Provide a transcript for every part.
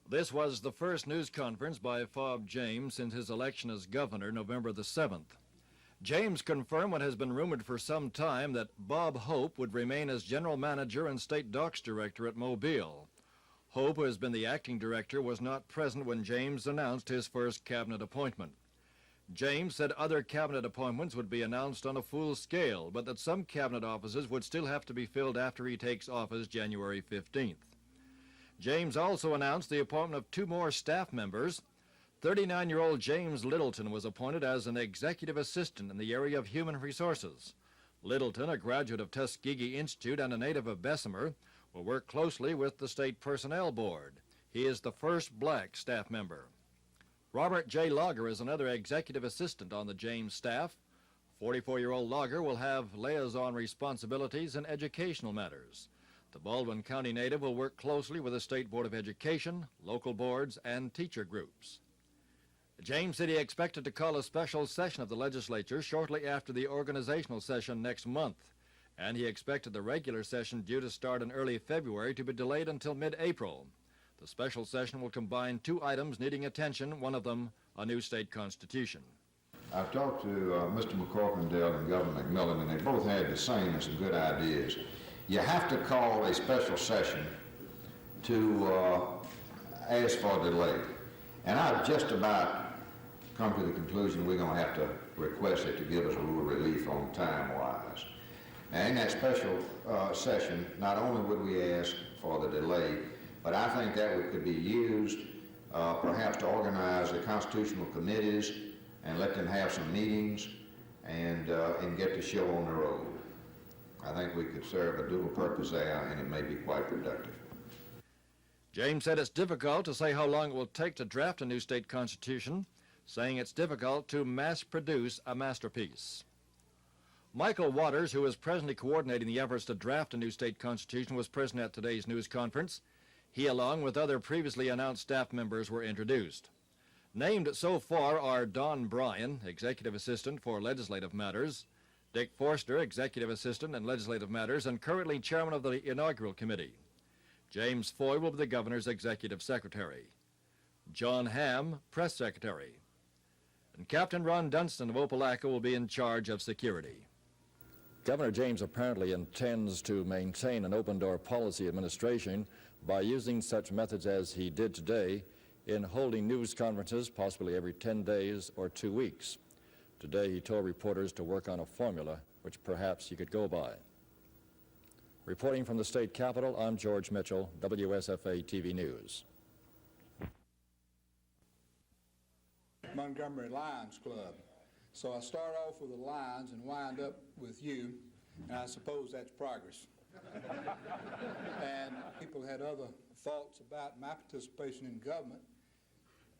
This was the first news conference by Fob James since his election as governor November the 7th. James confirmed what has been rumored for some time, that Bob Hope would remain as general manager and state docks director at Mobile. Hope, who has been the acting director, was not present when James announced his first cabinet appointment. James said other cabinet appointments would be announced on a full scale, but that some cabinet offices would still have to be filled after he takes office January 15th. James also announced the appointment of 2 more staff members. 39-year-old James Littleton was appointed as an executive assistant in the area of human resources. Littleton, a graduate of Tuskegee Institute and a native of Bessemer, will work closely with the State Personnel Board. He is the first black staff member. Robert J. Lager is another executive assistant on the James staff. 44-year-old Lager will have liaison responsibilities in educational matters. The Baldwin County native will work closely with the State Board of Education, local boards, and teacher groups. James said he expected to call a special session of the legislature shortly after the organizational session next month, and he expected the regular session due to start in early February to be delayed until mid-April. The special session will combine 2 items needing attention, one of them a new state constitution. I've talked to Mr. McCorkindale and Governor McMillan, and they both had the same and some good ideas. You have to call a special session to ask for a delay. And I've just about come to the conclusion we're going to have to request it to give us a little relief on time-wise. And in that special session, not only would we ask for the delay, but I think that could be used perhaps to organize the constitutional committees and let them have some meetings and get the show on the road. I think we could serve a dual purpose there, and it may be quite productive. James said it's difficult to say how long it will take to draft a new state constitution, saying it's difficult to mass-produce a masterpiece. Michael Waters, who is presently coordinating the efforts to draft a new state constitution, was present at today's news conference. He, along with other previously announced staff members, were introduced. Named so far are Don Bryan, Executive Assistant for Legislative Matters, Dick Forster, Executive Assistant in Legislative Matters and currently Chairman of the Inaugural Committee. James Foy will be the Governor's Executive Secretary. John Hamm, Press Secretary. And Captain Ron Dunstan of Opelika will be in charge of security. Governor James apparently intends to maintain an open-door policy administration by using such methods as he did today in holding news conferences possibly every 10 days or 2 weeks. Today he told reporters to work on a formula which perhaps he could go by. Reporting from the state capitol, I'm George Mitchell, WSFA TV News. Montgomery Lions Club. So I start off with the Lions and wind up with you, and I suppose that's progress. And people had other thoughts about my participation in government.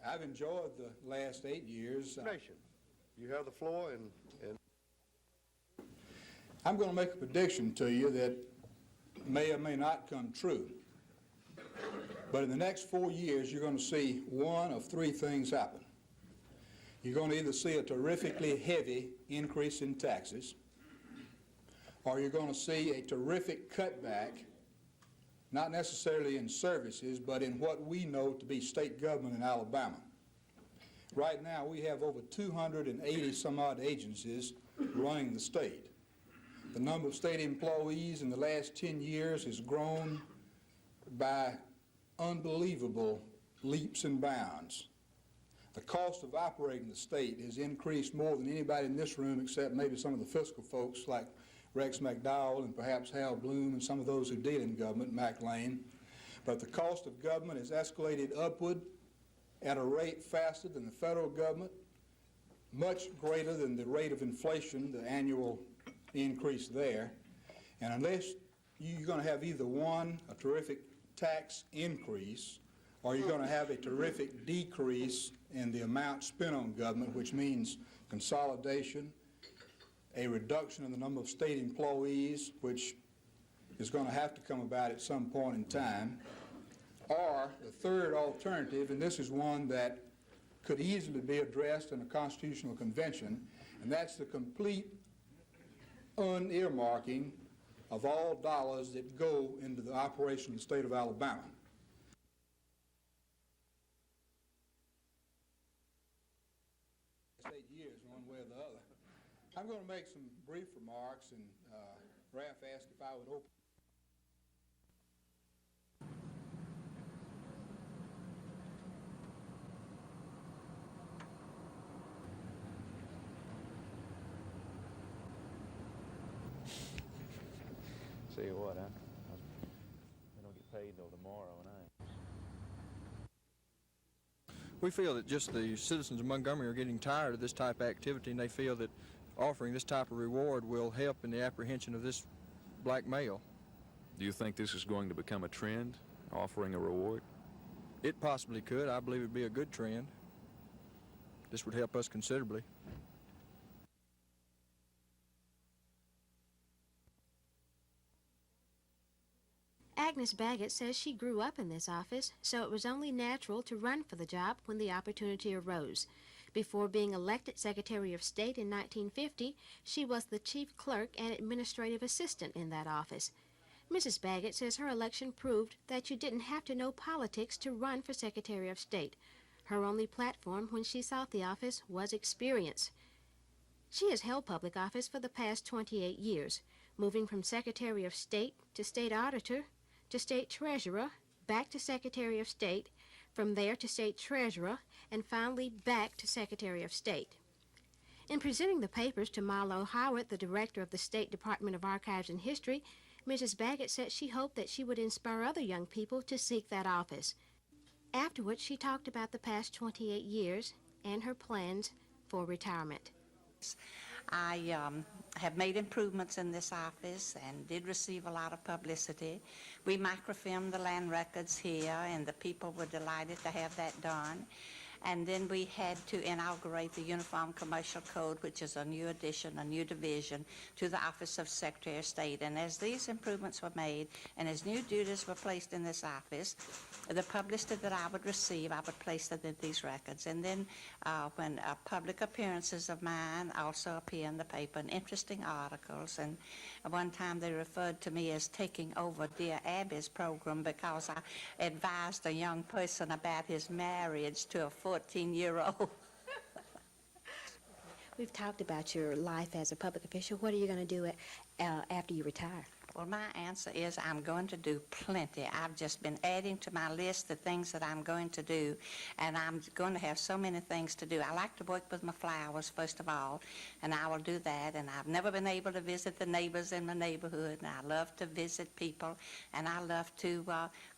I've enjoyed the last 8 years. You have the floor, and I'm going to make a prediction to you that may or may not come true. But in the next 4 years, you're going to see one of 3 things happen. You're going to either see a terrifically heavy increase in taxes, or you're going to see a terrific cutback, not necessarily in services, but in what we know to be state government in Alabama. Right now, we have over 280 some odd agencies running the state. The number of state employees in the last 10 years has grown by unbelievable leaps and bounds. The cost of operating the state has increased more than anybody in this room, except maybe some of the fiscal folks like Rex McDowell and perhaps Hal Bloom and some of those who deal in government, Mac Lane. But the cost of government has escalated upward at a rate faster than the federal government, much greater than the rate of inflation, the annual increase there. And unless you're going to have either one, a terrific tax increase, or you're going to have a terrific decrease in the amount spent on government, which means consolidation, a reduction in the number of state employees, which is going to have to come about at some point in time, or the third alternative, and this is one that could easily be addressed in a constitutional convention, and that's the complete unearmarking of all dollars that go into the operation of the state of Alabama. I'm going to make some brief remarks, and Ralph asked if I would open. See what, huh? They don't get paid till tomorrow night. We feel that just the citizens of Montgomery are getting tired of this type of activity, and they feel that offering this type of reward will help in the apprehension of this black male. Do you think this is going to become a trend, offering a reward? It possibly could. I believe it would be a good trend. This would help us considerably. Agnes Baggett says she grew up in this office, so it was only natural to run for the job when the opportunity arose. Before being elected Secretary of State in 1950, she was the chief clerk and administrative assistant in that office. Mrs. Baggett says her election proved that you didn't have to know politics to run for Secretary of State. Her only platform when she sought the office was experience. She has held public office for the past 28 years, moving from Secretary of State to State Auditor to State Treasurer, back to Secretary of State, from there to State Treasurer, and finally back to Secretary of State. In presenting the papers to Marlo Howard, the Director of the State Department of Archives and History, Mrs. Baggett said she hoped that she would inspire other young people to seek that office. Afterwards, she talked about the past 28 years and her plans for retirement. I have made improvements in this office and did receive a lot of publicity. We microfilmed the land records here, and the people were delighted to have that done. And then we had to inaugurate the Uniform Commercial Code, which is a new addition, a new division to the Office of Secretary of State. And as these improvements were made and as new duties were placed in this office, the publicity that I would receive, I would place it in these records. And then when public appearances of mine also appear in the paper, and interesting articles. And one time they referred to me as taking over Dear Abby's program because I advised a young person about his marriage to a 14-year-old. We've talked about your life as a public official. What are you going to do after you retire? Well, my answer is I'm going to do plenty. I've just been adding to my list the things that I'm going to do, and I'm going to have so many things to do. I like to work with my flowers, first of all, and I will do that. And I've never been able to visit the neighbors in my neighborhood, and I love to visit people, and I love to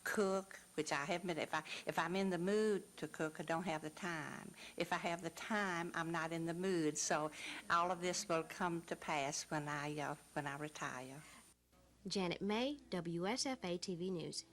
cook, which I have been. If I'm in the mood to cook, I don't have the time. If I have the time, I'm not in the mood. So all of this will come to pass when I retire. Janet May, WSFA TV News.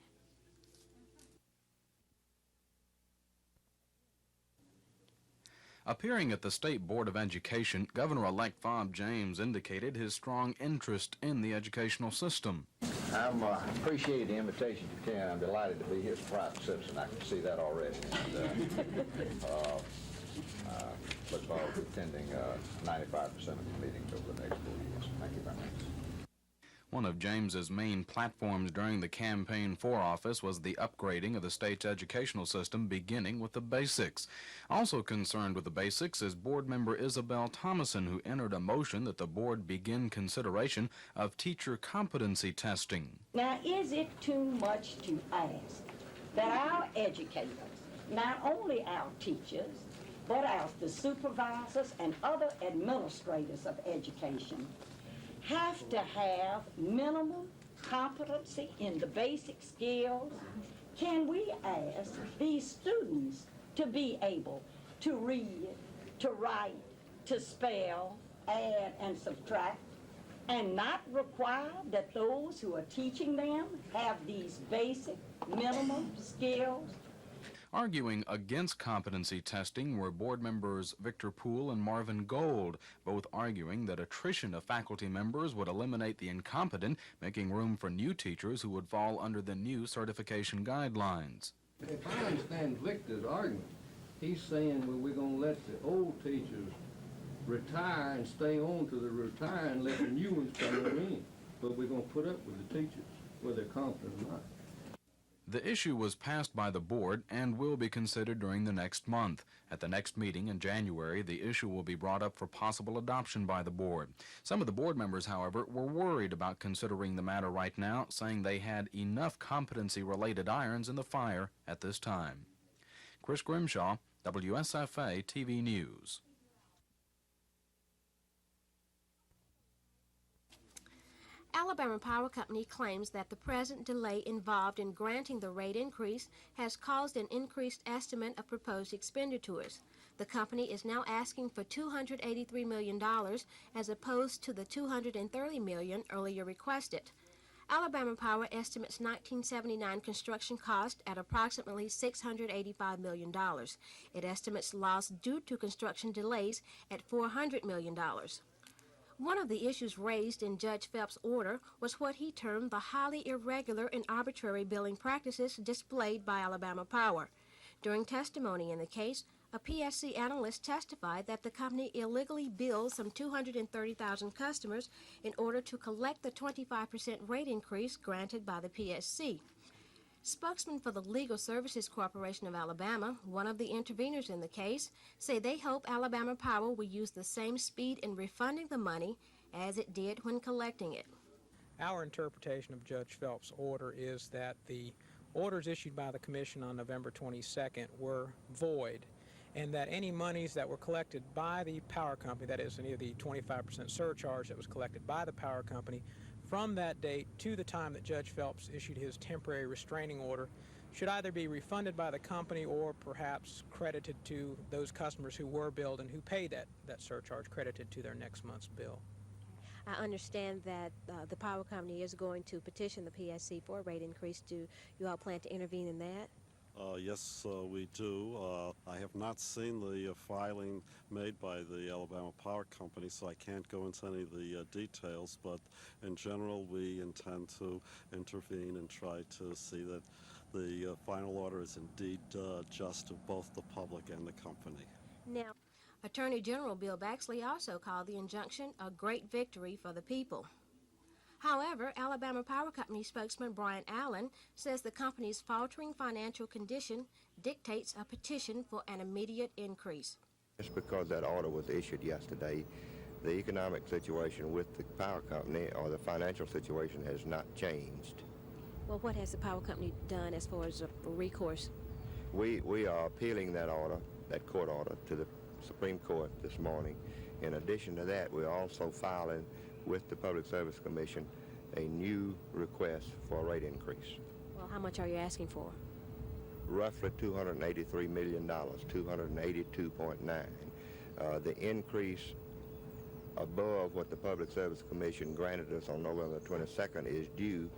Appearing at the State Board of Education, Governor-elect Bob James indicated his strong interest in the educational system. I appreciate the invitation to attend. I'm delighted to be here as a private citizen. I can see that already. And, look forward to attending 95% of the meetings over the next 4 years. Thank you very much. One of James's main platforms during the campaign for office was the upgrading of the state's educational system, beginning with the basics. Also concerned with the basics is board member Isabel Thomason, who entered a motion that the board begin consideration of teacher competency testing. Now, is it too much to ask that our educators, not only our teachers, but the supervisors and other administrators of education, have to have minimum competency in the basic skills? Can we ask these students to be able to read, to write, to spell, add, and subtract, and not require that those who are teaching them have these basic minimum skills? Arguing against competency testing were board members Victor Poole and Marvin Gold, both arguing that attrition of faculty members would eliminate the incompetent, making room for new teachers who would fall under the new certification guidelines. If I understand Victor's argument, he's saying, well, we're going to let the old teachers retire and stay on to the retire and let the new ones come in, but we're going to put up with the teachers, whether they're competent or not. The issue was passed by the board and will be considered during the next month. At the next meeting in January, the issue will be brought up for possible adoption by the board. Some of the board members, however, were worried about considering the matter right now, saying they had enough competency-related irons in the fire at this time. Chris Grimshaw, WSFA TV News. Alabama Power Company claims that the present delay involved in granting the rate increase has caused an increased estimate of proposed expenditures. The company is now asking for $283 million as opposed to the $230 million earlier requested. Alabama Power estimates 1979 construction cost at approximately $685 million. It estimates loss due to construction delays at $400 million. One of the issues raised in Judge Phelps' order was what he termed the highly irregular and arbitrary billing practices displayed by Alabama Power. During testimony in the case, a PSC analyst testified that the company illegally billed some 230,000 customers in order to collect the 25% rate increase granted by the PSC. Spokesman for the Legal Services Corporation of Alabama, one of the interveners in the case, say they hope Alabama Power will use the same speed in refunding the money as it did when collecting it. Our interpretation of Judge Phelps' order is that the orders issued by the Commission on November 22nd were void, and that any monies that were collected by the power company, that is, any of the 25% surcharge that was collected by the power company, from that date to the time that Judge Phelps issued his temporary restraining order, should either be refunded by the company or perhaps credited to those customers who were billed and who paid that surcharge, credited to their next month's bill. I understand that the power company is going to petition the PSC for a rate increase. Do you all plan to intervene in that? Yes, we do. I have not seen the filing made by the Alabama Power Company, so I can't go into any of the details, but in general we intend to intervene and try to see that the final order is indeed just to both the public and the company. Now, Attorney General Bill Baxley also called the injunction a great victory for the people. However, Alabama Power Company spokesman Brian Allen says the company's faltering financial condition dictates a petition for an immediate increase. Just because that order was issued yesterday, the economic situation with the power company or the financial situation has not changed. Well, what has the power company done as far as a recourse? We are appealing that order, that court order, to the Supreme Court this morning. In addition to that, we're also filing with the Public Service Commission a new request for a rate increase. Well, how much are you asking for? Roughly $283 million, 282.9. The increase above what the Public Service Commission granted us on November 22nd is due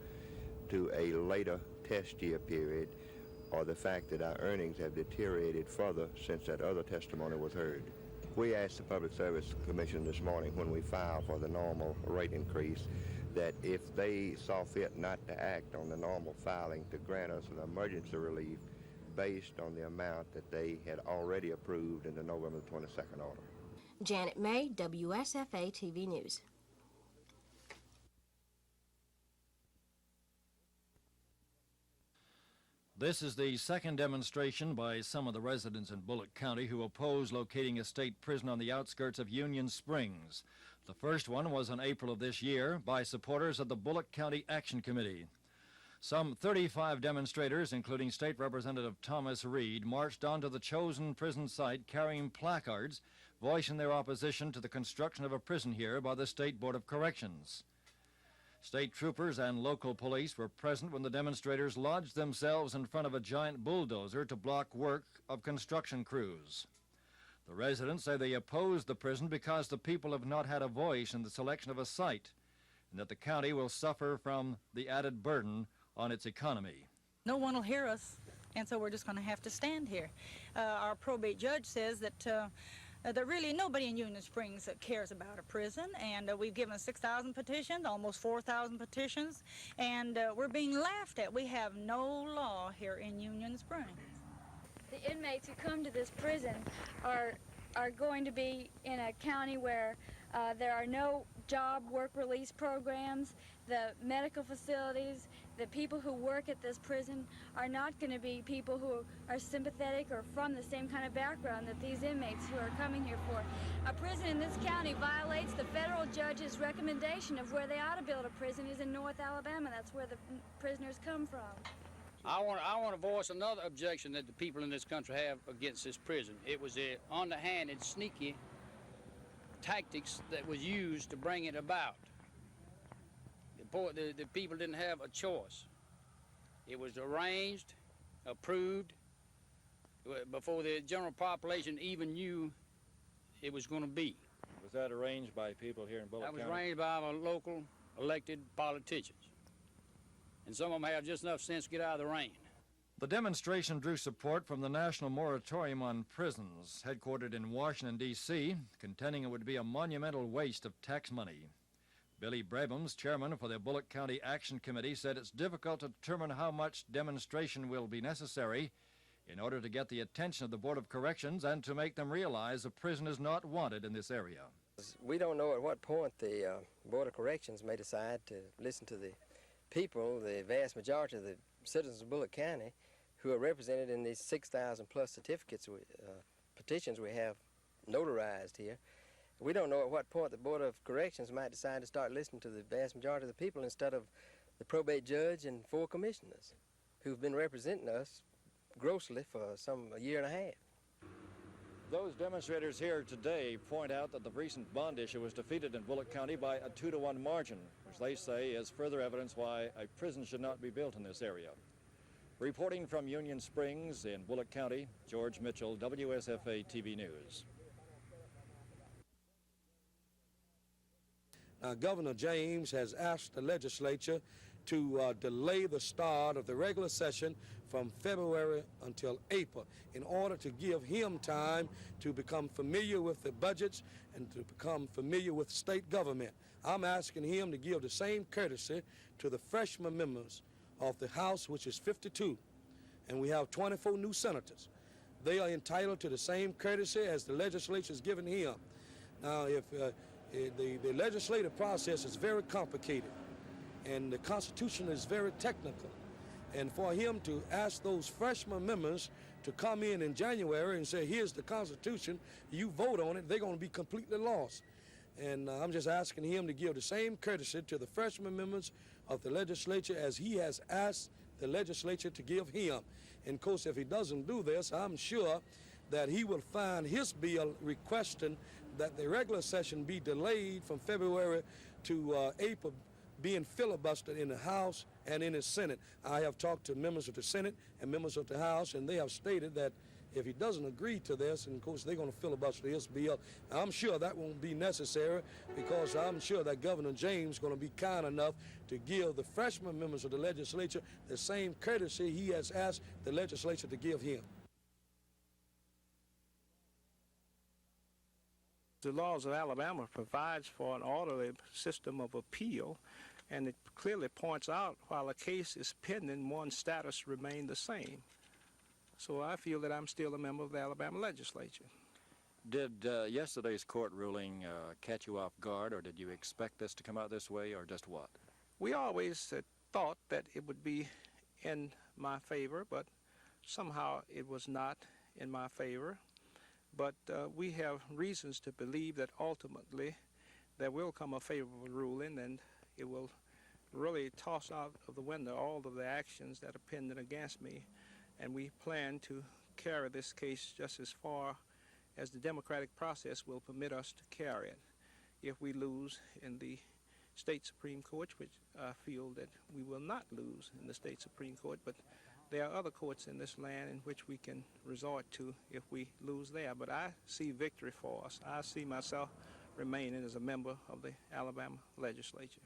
to a later test year period, or the fact that our earnings have deteriorated further since that other testimony was heard. We asked the Public Service Commission this morning when we filed for the normal rate increase that if they saw fit not to act on the normal filing, to grant us an emergency relief based on the amount that they had already approved in the November 22nd order. Janet May, WSFA TV News. This is the second demonstration by some of the residents in Bullock County who oppose locating a state prison on the outskirts of Union Springs. The first one was in April of this year by supporters of the Bullock County Action Committee. Some 35 demonstrators, including State Representative Thomas Reed, marched onto the chosen prison site carrying placards voicing their opposition to the construction of a prison here by the State Board of Corrections. State troopers and local police were present when the demonstrators lodged themselves in front of a giant bulldozer to block work of construction crews. The residents say they oppose the prison because the people have not had a voice in the selection of a site, and that the county will suffer from the added burden on its economy. No one will hear us, and so we're just going to have to stand here. Our probate judge says that really nobody in Union Springs cares about a prison, and we've given 6,000 petitions, almost 4,000 petitions, and we're being laughed at. We have no law here in Union Springs. The inmates who come to this prison are going to be in a county where there are no job work release programs, the medical facilities, the people who work at this prison are not going to be people who are sympathetic or from the same kind of background that these inmates who are coming here for. A prison in this county violates the federal judge's recommendation of where they ought to build a prison is in North Alabama. That's where the prisoners come from. I want to voice another objection that the people in this country have against this prison. It was the underhanded, sneaky tactics that was used to bring it about. The people didn't have a choice. It was arranged, approved, before the general population even knew it was going to be. Was that arranged by people here in Bullock County? That was arranged by our local elected politicians. And some of them have just enough sense to get out of the rain. The demonstration drew support from the National Moratorium on Prisons, headquartered in Washington, D.C., contending it would be a monumental waste of tax money. Billy Brabhams, chairman for the Bullock County Action Committee, said it's difficult to determine how much demonstration will be necessary in order to get the attention of the Board of Corrections and to make them realize a prison is not wanted in this area. We don't know at what point the Board of Corrections may decide to listen to the people, the vast majority of the citizens of Bullock County, who are represented in these 6,000 plus certificates, petitions we have notarized here. We don't know at what point the Board of Corrections might decide to start listening to the vast majority of the people instead of the probate judge and 4 commissioners who've been representing us grossly for a year and a half. Those demonstrators here today point out that the recent bond issue was defeated in Bullock County by a 2-to-1 margin, which they say is further evidence why a prison should not be built in this area. Reporting from Union Springs in Bullock County, George Mitchell, WSFA TV News. Governor James has asked the legislature to delay the start of the regular session from February until April in order to give him time to become familiar with the budgets and to become familiar with state government. I'm asking him to give the same courtesy to the freshman members of the House, which is 52, and we have 24 new senators. They are entitled to the same courtesy as the legislature has given him. Now, if the legislative process is very complicated, and the Constitution is very technical. And for him to ask those freshman members to come in January and say, here's the Constitution, you vote on it, they're going to be completely lost. And I'm just asking him to give the same courtesy to the freshman members of the legislature as he has asked the legislature to give him. And of course, if he doesn't do this, I'm sure that he will find his bill requesting that the regular session be delayed from February to April, being filibustered in the House and in the Senate. I have talked to members of the Senate and members of the House, and they have stated that if he doesn't agree to this, and of course they're going to filibuster his bill, I'm sure that won't be necessary, because I'm sure that Governor James is going to be kind enough to give the freshman members of the legislature the same courtesy he has asked the legislature to give him. The laws of Alabama provides for an orderly system of appeal, and it clearly points out while a case is pending, one's status remains the same. So I feel that I'm still a member of the Alabama legislature. Did yesterday's court ruling catch you off guard, or did you expect this to come out this way, or just what? We always thought that it would be in my favor, but somehow it was not in my favor. But we have reasons to believe that ultimately there will come a favorable ruling, and it will really toss out of the window all of the actions that are pending against me. And we plan to carry this case just as far as the democratic process will permit us to carry it. If we lose in the state Supreme Court, which I feel that we will not lose in the state Supreme Court, but there are other courts in this land in which we can resort to if we lose there. But I see victory for us. I see myself remaining as a member of the Alabama legislature.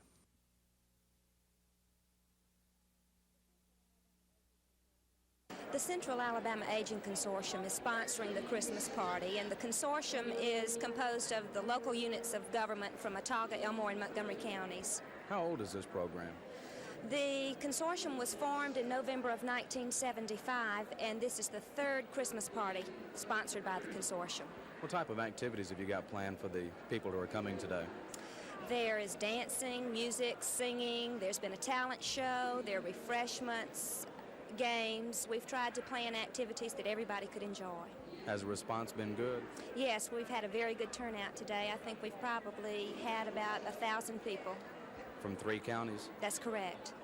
The Central Alabama Aging Consortium is sponsoring the Christmas party, and the consortium is composed of the local units of government from Autauga, Elmore, and Montgomery counties. How old is this program? The consortium was formed in November of 1975, and this is the third Christmas party sponsored by the consortium. What type of activities have you got planned for the people who are coming today? There is dancing, music, singing. There's been a talent show. There are refreshments, games. We've tried to plan activities that everybody could enjoy. Has the response been good? Yes, we've had a very good turnout today. I think we've probably had about 1,000 people. From 3 counties? That's correct.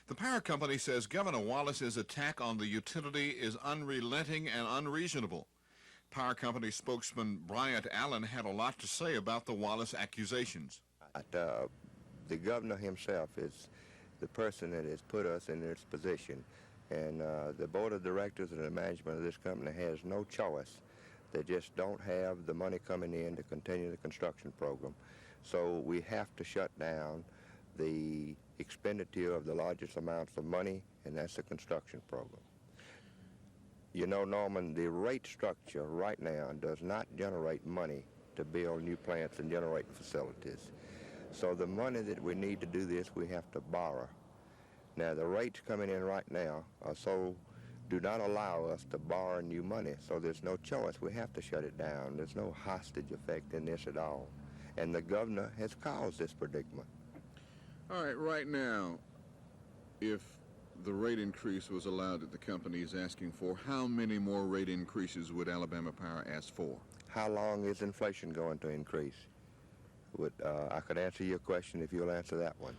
The power company says Governor Wallace's attack on the utility is unrelenting and unreasonable. Power company spokesman Bryant Allen had a lot to say about the Wallace accusations. The governor himself is the person that has put us in this position, and the board of directors and the management of this company has no choice. They just don't have the money coming in to continue the construction program. So we have to shut down the expenditure of the largest amounts of money, and that's the construction program. You know, Norman, the rate structure right now does not generate money to build new plants and generate facilities. So the money that we need to do this, we have to borrow. Now, the rates coming in right now do not allow us to borrow new money, so there's no choice. We have to shut it down. There's no hostage effect in this at all. And the governor has caused this predicament. All right now, if the rate increase was allowed that the company is asking for, how many more rate increases would Alabama Power ask for? How long is inflation going to increase? I could answer your question if you'll answer that one.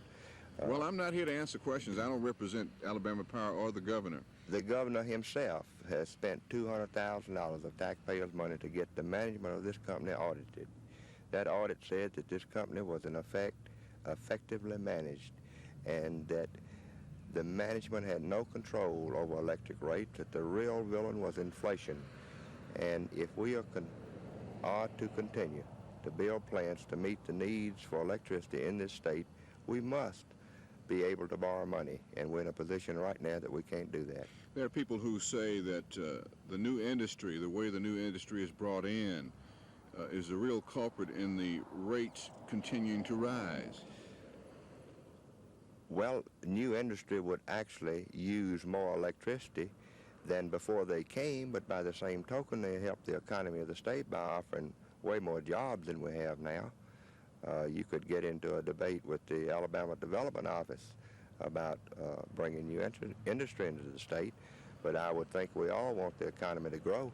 Well, I'm not here to answer questions. I don't represent Alabama Power or the governor. The governor himself has spent $200,000 of taxpayers' money to get the management of this company audited. That audit said that this company was in effect effectively managed, and that the management had no control over electric rates, that the real villain was inflation. And if we are to continue to build plants to meet the needs for electricity in this state, we must be able to borrow money, and we're in a position right now that we can't do that. There are people who say that the new industry, the way the new industry is brought in, is the real culprit in the rates continuing to rise. Well, new industry would actually use more electricity than before they came, but by the same token, they help the economy of the state by offering way more jobs than we have now. You could get into a debate with the Alabama Development Office about bringing new industry into the state, but I would think we all want the economy to grow.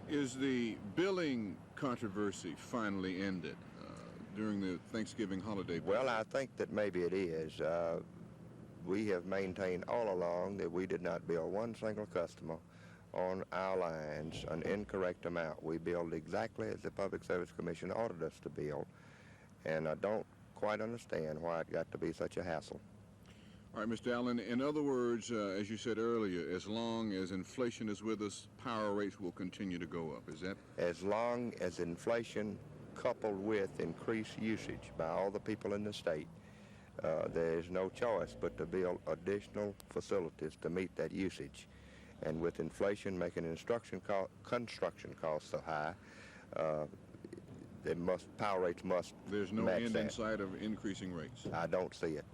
Is the billing controversy finally ended during the Thanksgiving holiday period? Well, I think that maybe it is. We have maintained all along that we did not bill one single customer on our lines an incorrect amount. We billed exactly as the Public Service Commission ordered us to bill, and I don't quite understand why it got to be such a hassle. All right, Mr. Allen, in other words, as you said earlier, as long as inflation is with us, power rates will continue to go up. Is that? As long as inflation coupled with increased usage by all the people in the state, there is no choice but to build additional facilities to meet that usage. And with inflation making construction costs so high, power rates must There's no match end that. in sight of increasing rates. I don't see it.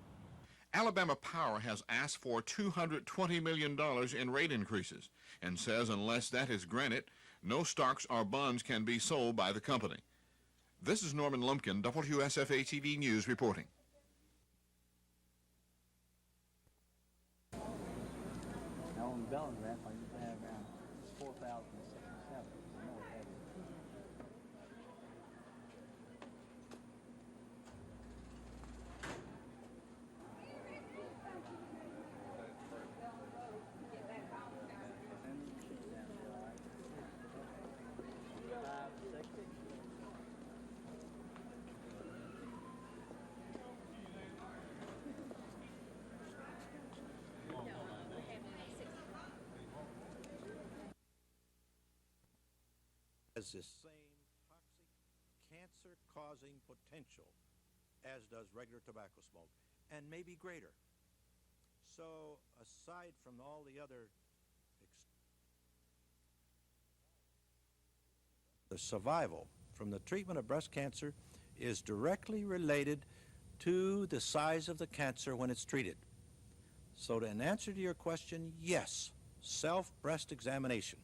Alabama Power has asked for $220 million in rate increases and says unless that is granted, no stocks or bonds can be sold by the company. This is Norman Lumpkin, WSFA TV News reporting. Now on the belly ramp, I used to have around 4,067. I know what that is. Has the same toxic cancer-causing potential as does regular tobacco smoke, and maybe greater. So aside from all the other the survival from the treatment of breast cancer is directly related to the size of the cancer when it's treated. So in answer to your question, yes, self-breast examination.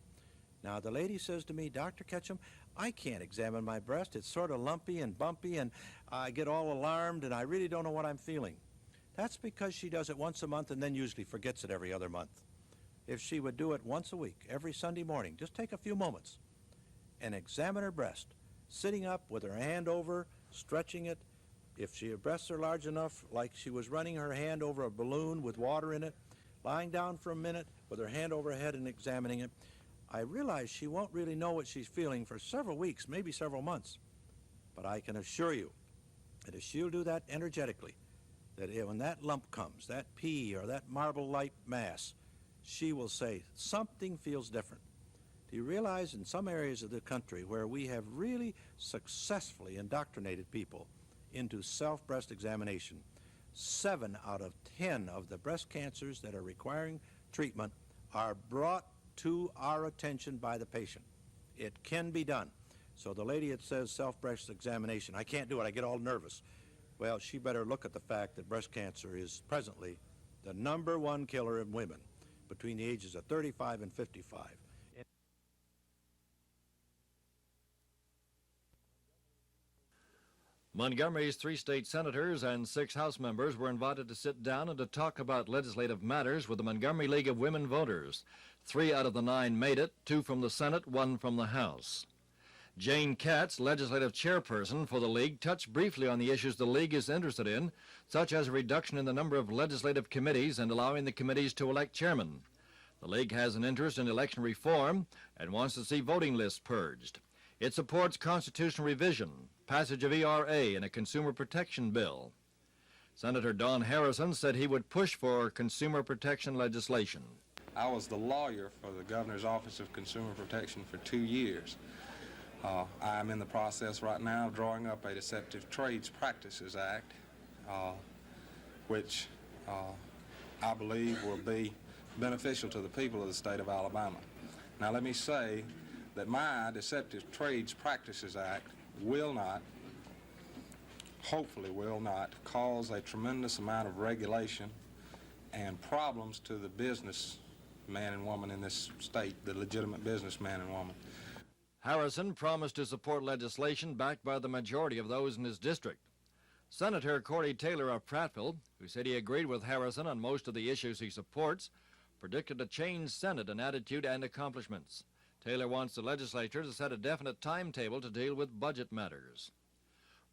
Now, the lady says to me, Dr. Ketchum, I can't examine my breast. It's sort of lumpy and bumpy, and I get all alarmed, and I really don't know what I'm feeling. That's because she does it once a month and then usually forgets it every other month. If she would do it once a week, every Sunday morning, just take a few moments and examine her breast, sitting up with her hand over, stretching it. If her breasts are large enough, like she was running her hand over a balloon with water in it, lying down for a minute with her hand over her head and examining it, I realize she won't really know what she's feeling for several weeks, maybe several months. But I can assure you that if she'll do that energetically, that when that lump comes, that pea or that marble-like mass, she will say, something feels different. Do you realize in some areas of the country where we have really successfully indoctrinated people into self-breast examination, 7 out of 10 of the breast cancers that are requiring treatment are brought to our attention by the patient. It can be done. So the lady that says self-breast examination, I can't do it, I get all nervous. Well, she better look at the fact that breast cancer is presently the #1 killer in women between the ages of 35 and 55. Montgomery's 3 state senators and 6 House members were invited to sit down and to talk about legislative matters with the Montgomery League of Women Voters. 3 out of the 9 made it, 2 from the Senate, 1 from the House. Jane Katz, legislative chairperson for the League, touched briefly on the issues the League is interested in, such as a reduction in the number of legislative committees and allowing the committees to elect chairmen. The League has an interest in election reform and wants to see voting lists purged. It supports constitutional revision, passage of ERA, and a consumer protection bill. Senator Don Harrison said he would push for consumer protection legislation. I was the lawyer for the Governor's Office of Consumer Protection for 2 years. I'm in the process right now of drawing up a Deceptive Trades Practices Act, which I believe will be beneficial to the people of the state of Alabama. Now let me say that my Deceptive Trades Practices Act will not, hopefully will not, cause a tremendous amount of regulation and problems to the businessman and woman in this state, the legitimate businessman and woman. Harrison promised to support legislation backed by the majority of those in his district. Senator Corey Taylor of Prattville, who said he agreed with Harrison on most of the issues he supports, predicted a changed Senate in attitude and accomplishments. Taylor wants the legislature to set a definite timetable to deal with budget matters.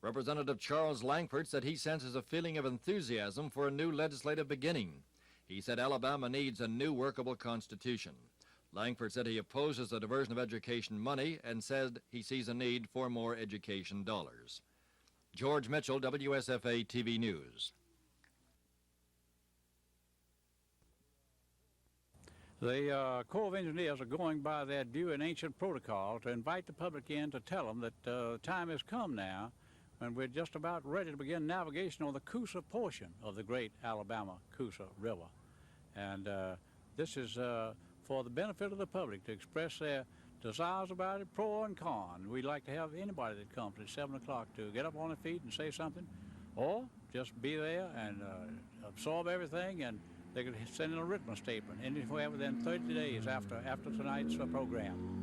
Representative Charles Langford said he senses a feeling of enthusiasm for a new legislative beginning. He said Alabama needs a new workable constitution. Langford said he opposes the diversion of education money and said he sees a need for more education dollars. George Mitchell, WSFA TV News. The Corps of Engineers are going by that view and ancient protocol to invite the public in to tell them that time has come now when we're just about ready to begin navigation on the Coosa portion of the great Alabama-Coosa River. And this is for the benefit of the public to express their desires about it, pro and con. We'd like to have anybody that comes at 7 o'clock to get up on their feet and say something, or just be there and absorb everything, and they could send in a written statement anywhere within 30 days after tonight's program.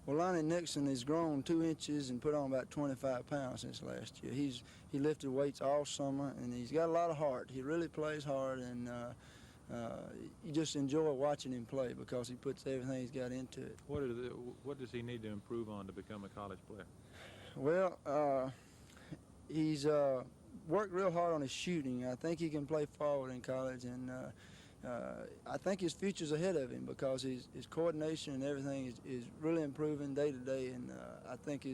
Well, Lonnie Nixon has grown 2 inches and put on about 25 pounds since last year. He lifted weights all summer, and he's got a lot of heart. He really plays hard, and you just enjoy watching him play because he puts everything he's got into it. What does he need to improve on to become a college player? Well, he's worked real hard on his shooting. I think he can play forward in college, and I think his future's ahead of him because his coordination and everything is really improving day to day, and I think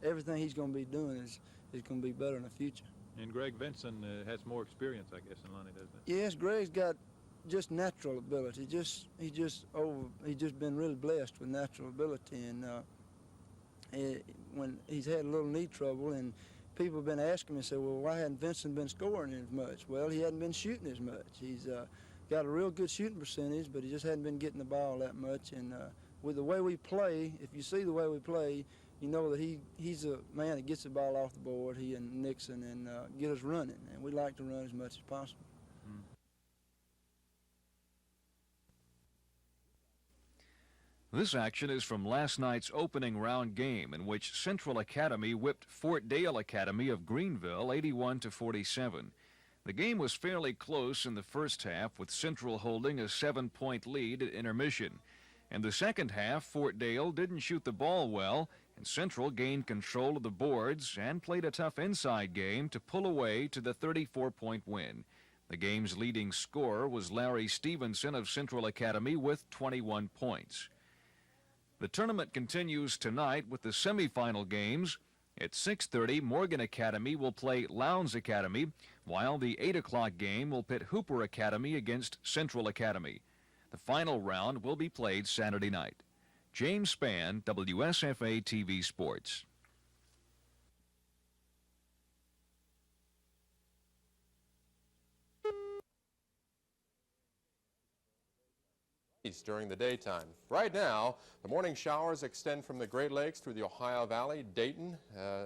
everything he's going to be doing is going to be better in the future. And Greg Vinson has more experience, I guess, than Lonnie does. Yes, Greg's got just natural ability. He just been really blessed with natural ability, and when he's had a little knee trouble, and people have been asking me, say, well, why hadn't Vincent been scoring as much? Well, he hadn't been shooting as much. He's got a real good shooting percentage, but he just hadn't been getting the ball that much. And with the way we play, if you see the way we play, you know that he's a man that gets the ball off the board, he and Nixon, and get us running. And we like to run as much as possible. This action is from last night's opening round game, in which Central Academy whipped Fort Dale Academy of Greenville 81-47. The game was fairly close in the first half, with Central holding a 7-point lead at intermission. In the second half, Fort Dale didn't shoot the ball well, and Central gained control of the boards and played a tough inside game to pull away to the 34-point win. The game's leading scorer was Larry Stevenson of Central Academy with 21 points. The tournament continues tonight with the semifinal games. At 6:30, Morgan Academy will play Lowndes Academy, while the 8 o'clock game will pit Hooper Academy against Central Academy. The final round will be played Saturday night. James Spann, WSFA TV Sports. During the daytime. Right now, the morning showers extend from the Great Lakes through the Ohio Valley, Dayton,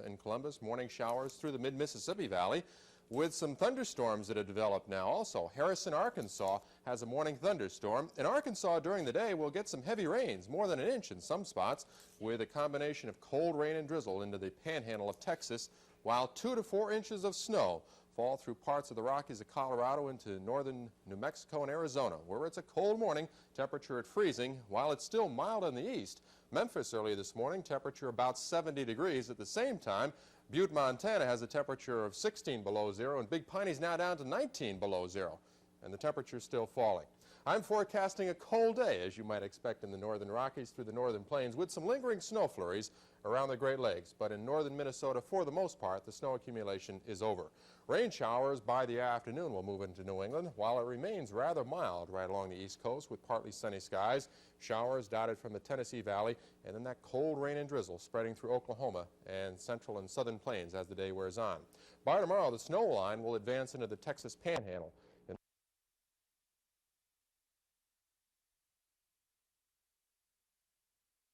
and Columbus. Morning showers through the mid-Mississippi Valley, with some thunderstorms that have developed now. Also, Harrison, Arkansas has a morning thunderstorm. In Arkansas during the day, we'll get some heavy rains, more than an inch in some spots, with a combination of cold rain and drizzle into the panhandle of Texas, while 2 to 4 inches of snow fall through parts of the Rockies of Colorado into northern New Mexico and Arizona, where it's a cold morning, temperature at freezing, while it's still mild in the east. Memphis early this morning, temperature about 70 degrees. At the same time, Butte, Montana has a temperature of 16 below zero, and Big Piney's now down to 19 below zero, and the temperature's still falling. I'm forecasting a cold day, as you might expect in the northern Rockies through the northern plains, with some lingering snow flurries around the Great Lakes. But in northern Minnesota, for the most part, the snow accumulation is over. Rain showers by the afternoon will move into New England, while it remains rather mild right along the east coast with partly sunny skies. Showers dotted from the Tennessee Valley, and then that cold rain and drizzle spreading through Oklahoma and central and southern plains as the day wears on. By tomorrow, the snow line will advance into the Texas Panhandle.